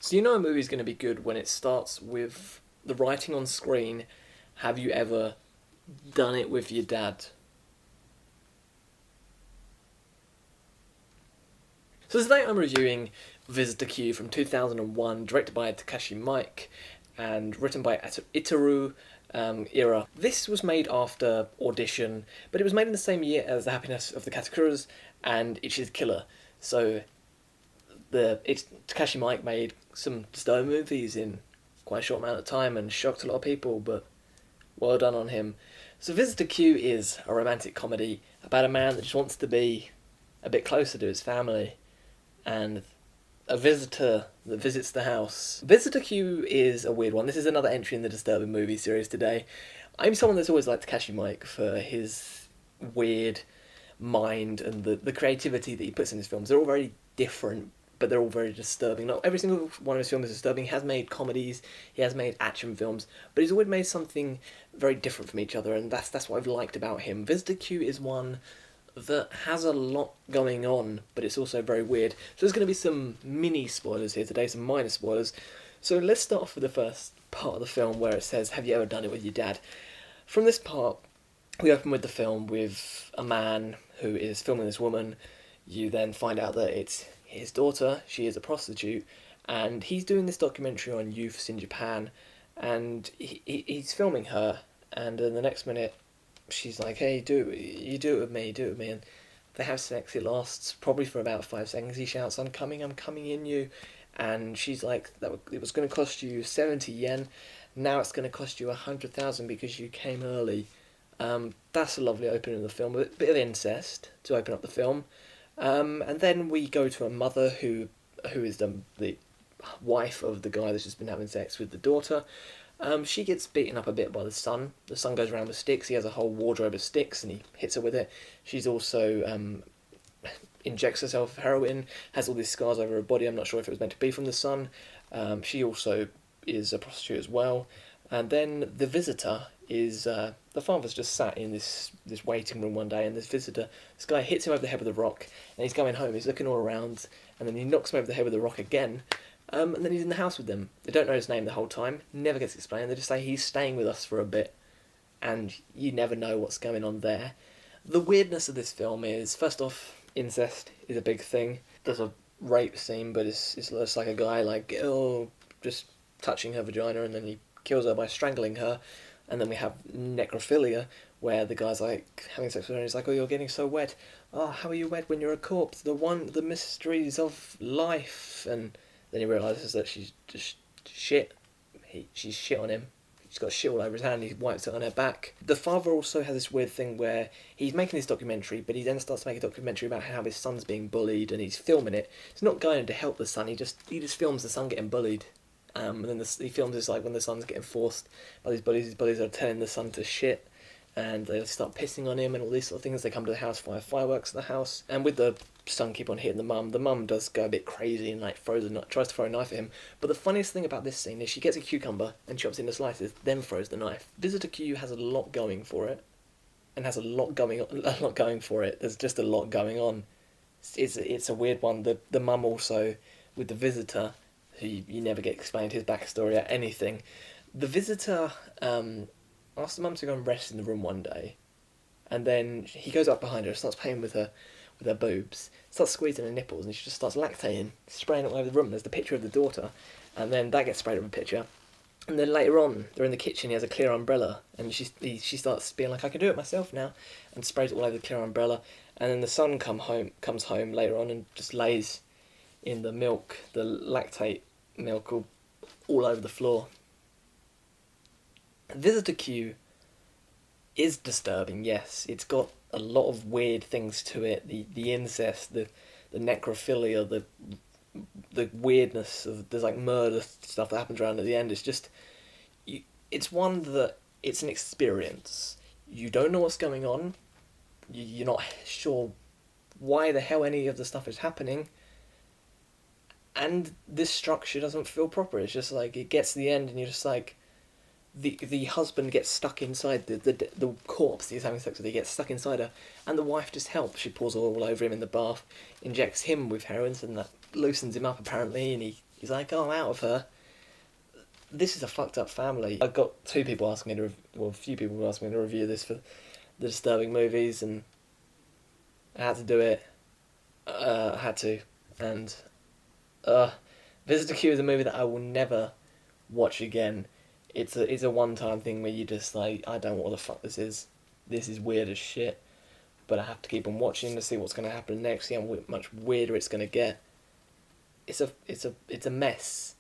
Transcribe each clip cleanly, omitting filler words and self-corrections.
So you know a movie's going to be good when it starts with the writing on screen. Have you ever done it with your dad? So today I'm reviewing Visitor Q from 2001, directed by Takashi Miike and written by Itaru Ira. This was made after Audition, but it was made in the same year as The Happiness of the Katakuras and Ichi's Killer. So Takashi Miike made some disturbing movies in quite a short amount of time and shocked a lot of people, but well done on him. So Visitor Q is a romantic comedy about a man that just wants to be a bit closer to his family and a visitor that visits the house. Visitor Q is a weird one. This is another entry in the disturbing movie series today. I'm someone that's always liked Takashi Miike for his weird mind and the creativity that he puts in his films. They're all very different, but they're all very disturbing. Not every single one of his films is disturbing. He has made comedies, he has made action films, but he's always made something very different from each other, and that's what I've liked about him. Visitor Q is one that has a lot going on, but it's also very weird. So there's going to be some mini spoilers here today, some minor spoilers. So let's start off with the first part of the film where it says, "Have you ever done it with your dad?" From this part, we open with the film with a man who is filming this woman. You then find out that it's his daughter, she is a prostitute, and he's doing this documentary on youths in Japan, and he's filming her, and in the next minute, she's like, "Hey, you do it with me, do it with me," and they have sex. It lasts probably for about 5 seconds. He shouts, I'm coming in you," and she's like, it was going to cost you 70 yen, now it's going to cost you 100,000 because you came early." That's a lovely opening of the film, a bit of incest to open up the film. And then we go to a mother who is the wife of the guy that's just been having sex with the daughter. She gets beaten up a bit by the son. The son goes around with sticks. He has a whole wardrobe of sticks and he hits her with it. She's also injects herself with heroin, has all these scars over her body. I'm not sure if it was meant to be from the son. She also is a prostitute as well. And then the visitor is, the father's just sat in this waiting room one day, and this guy hits him over the head with a rock, and he's going home, he's looking all around, and then he knocks him over the head with a rock again, and then he's in the house with them. They don't know his name the whole time, never gets explained, they just say he's staying with us for a bit, and you never know what's going on there. The weirdness of this film is, first off, incest is a big thing. There's a rape scene, but it's like a guy just touching her vagina, and then he kills her by strangling her. And then we have necrophilia, where the guy's like having sex with her and he's like, "Oh, you're getting so wet. Oh, how are you wet when you're a corpse? The mysteries of life." And then he realises that she's just shit. She's shit on him. She's got shit all over his hand. He wipes it on her back. The father also has this weird thing where he's making this documentary, but he then starts to make a documentary about how his son's being bullied, and he's filming it. He's not going to help the son. He just films the son getting bullied. And then he films this like when the son's getting forced by these bullies. These bullies are telling the son to shit, and they start pissing on him and all these sort of things. They come to the house, fire fireworks at the house, and with the son keep on hitting the mum does go a bit crazy and like tries to throw a knife at him. But the funniest thing about this scene is she gets a cucumber and chops it into slices, then throws the knife. Visitor Q has a lot going for it, and has a lot going for it. There's just a lot going on. It's a weird one. The mum also with the visitor, who you never get explained his backstory or anything. The visitor asks the mum to go and rest in the room one day, and then he goes up behind her, starts playing with her boobs, starts squeezing her nipples, and she just starts lactating, spraying it all over the room. There's the picture of the daughter, and then that gets sprayed over the picture. And then later on, they're in the kitchen, he has a clear umbrella, and she starts being like, "I can do it myself now," and sprays it all over the clear umbrella. And then the son comes home later on and just lays in the milk, the lactate milk, all over the floor. Visitor Q is disturbing, yes. It's got a lot of weird things to it. The incest, the necrophilia, the weirdness of there's like murder stuff that happens around at the end. It's just, it's one that it's an experience. You don't know what's going on. You're not sure why the hell any of the stuff is happening. And this structure doesn't feel proper. It's just like, it gets to the end and you're just like, the husband gets stuck inside the corpse he's having sex with. He gets stuck inside her, and the wife just helps. She pours oil all over him in the bath, injects him with heroin, and that loosens him up apparently, and He's like, oh, I'm out of her. This is a fucked up family. I got two people asking me to, a few people asking me to review this for the disturbing movies, and I had to do it. I had to, and Visitor Q is a movie that I will never watch again. It's a one-time thing where you just like, I don't know what the fuck this is. This is weird as shit, but I have to keep on watching to see what's going to happen next. See how much weirder it's going to get. It's a mess.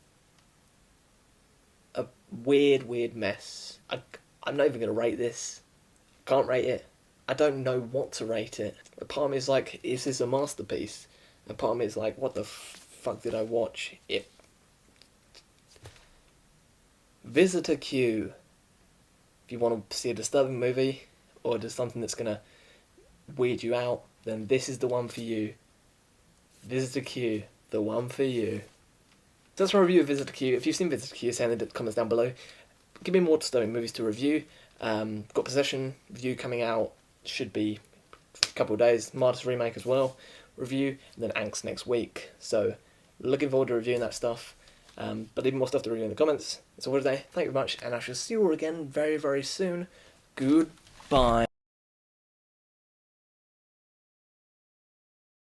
A weird mess. I'm not even going to rate this. Can't rate it. I don't know what to rate it. A part of me is like, is this a masterpiece? And part of me is like, what the fuck did I watch? Visitor Q. If you want to see a disturbing movie, or just something that's going to weird you out, then this is the one for you. Visitor Q, the one for you. So that's my review of Visitor Q. If you've seen Visitor Q, send in the comments down below. Give me more disturbing movies to review. Got Possession review coming out, should be a couple of days. Martyrs remake as well, review, and then Angst next week. So looking forward to reviewing that stuff. But even more stuff to review in the comments. That's all for today. Thank you very much, and I shall see you all again very, very soon. Goodbye.